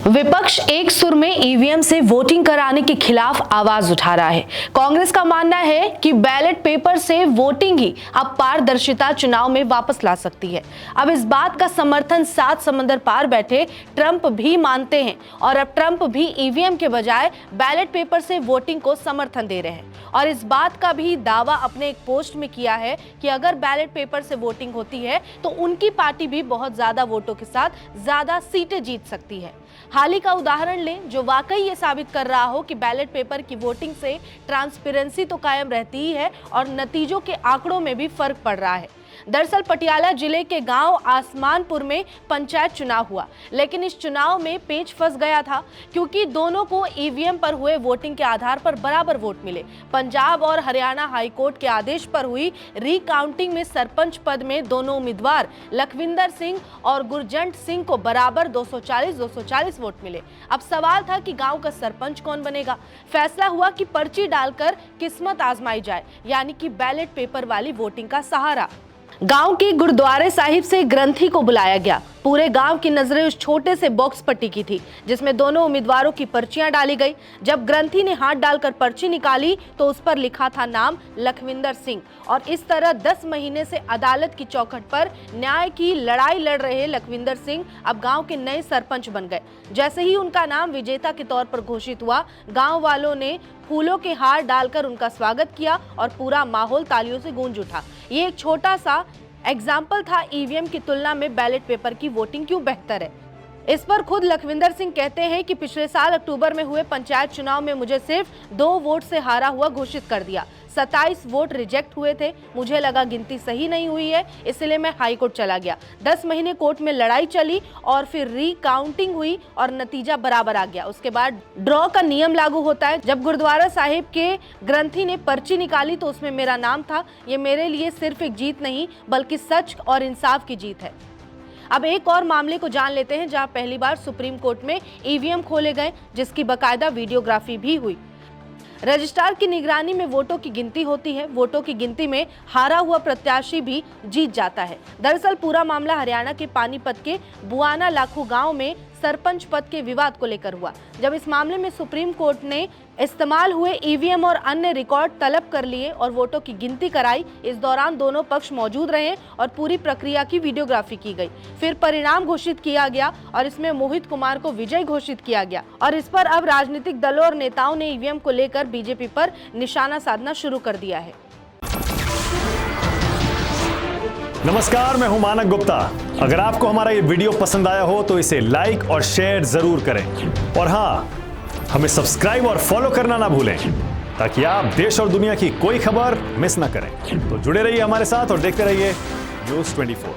विपक्ष एक सुर में ईवीएम से वोटिंग कराने के खिलाफ आवाज उठा रहा है। कांग्रेस का मानना है कि बैलेट पेपर से वोटिंग ही अब पारदर्शिता चुनाव में वापस ला सकती है। अब इस बात का समर्थन 7 समंदर पार बैठे ट्रंप भी मानते हैं और अब ट्रंप भी ईवीएम के बजाय बैलेट पेपर से वोटिंग को समर्थन दे रहे हैं और इस बात का भी दावा अपने एक पोस्ट में किया है कि अगर बैलेट पेपर से वोटिंग होती है तो उनकी पार्टी भी बहुत ज्यादा वोटों के साथ ज्यादा सीटें जीत सकती है। हाल ही का उदाहरण लें जो वाकई ये साबित कर रहा हो कि बैलेट पेपर की वोटिंग से ट्रांसपेरेंसी तो कायम रहती ही है और नतीजों के आंकड़ों में भी फर्क पड़ रहा है। दरअसल पटियाला जिले के गांव आसमानपुर में पंचायत चुनाव हुआ, लेकिन इस चुनाव में पेच फंस गया था क्योंकि दोनों को ईवीएम पर हुए वोटिंग के आधार पर बराबर वोट मिले। पंजाब और हरियाणा हाईकोर्ट के आदेश पर हुई रीकाउंटिंग में सरपंच पद में दोनों उम्मीदवार लखविंदर सिंह और गुरजंट सिंह को बराबर 240 वोट मिले। अब सवाल था कि गांव का सरपंच कौन बनेगा। फैसला हुआ कि पर्ची डालकर किस्मत आजमाई जाए, यानी कि बैलेट पेपर वाली वोटिंग का सहारा। गांव के गुरुद्वारे साहिब से ग्रंथी को बुलाया गया। पूरे गांव की नजरें उस छोटे से बॉक्स पर टिकी थी जिसमें दोनों उम्मीदवारों की पर्चियां डाली गई। जब ग्रंथी ने हाथ डालकर पर्ची निकाली तो उस पर लिखा था नाम लखविंदर सिंह और इस तरह 10 महीने से अदालत की चौखट पर न्याय की लड़ाई लड़ रहे लखविंदर सिंह अब गांव के नए सरपंच बन गए। जैसे ही उनका नाम विजेता के तौर पर घोषित हुआ, गाँव वालों ने फूलों के हार डालकर उनका स्वागत किया और पूरा माहौल तालियों से गूंज उठा। ये एक छोटा सा एग्जाम्पल था ईवीएम की तुलना में बैलेट पेपर की वोटिंग क्यों बेहतर है। इस पर खुद लखविंदर सिंह कहते हैं कि पिछले साल अक्टूबर में हुए पंचायत चुनाव में मुझे सिर्फ 2 वोट से हारा हुआ घोषित कर दिया। 27 वोट रिजेक्ट हुए थे। मुझे लगा गिनती सही नहीं हुई है, इसलिए मैं हाई कोर्ट चला गया। 10 महीने कोर्ट में लड़ाई चली और फिर रीकाउंटिंग हुई और नतीजा बराबर आ गया। उसके बाद ड्रॉ का नियम लागू होता है। जब गुरुद्वारा साहिब के ग्रंथी ने पर्ची निकाली तो उसमें मेरा नाम था। ये मेरे लिए सिर्फ एक जीत नहीं बल्कि सच और इंसाफ की जीत है। अब एक और मामले को जान लेते हैं जहां पहली बार सुप्रीम कोर्ट में ईवीएम खोले गए, जिसकी बकायदा वीडियोग्राफी भी हुई। रजिस्ट्रार की निगरानी में वोटों की गिनती होती है। वोटों की गिनती में हारा हुआ प्रत्याशी भी जीत जाता है। दरअसल पूरा मामला हरियाणा के पानीपत के बुआना लाखू गांव में सरपंच पद के विवाद को लेकर हुआ। जब इस मामले में सुप्रीम कोर्ट ने इस्तेमाल हुए ईवीएम और अन्य रिकॉर्ड तलब कर लिए और वोटों की गिनती कराई। इस दौरान दोनों पक्ष मौजूद रहे और पूरी प्रक्रिया की वीडियोग्राफी की गई। फिर परिणाम घोषित किया गया और इसमें मोहित कुमार को विजयी घोषित किया गया और इस पर अब राजनीतिक दलों और नेताओं ने ईवीएम को लेकर बीजेपी पर निशाना साधना शुरू कर दिया है। नमस्कार, मैं हूं मानक गुप्ता। अगर आपको हमारा ये वीडियो पसंद आया हो तो इसे लाइक और शेयर जरूर करें और हां, हमें सब्सक्राइब और फॉलो करना ना भूलें ताकि आप देश और दुनिया की कोई खबर मिस ना करें। तो जुड़े रहिए हमारे साथ और देखते रहिए न्यूज़ 24।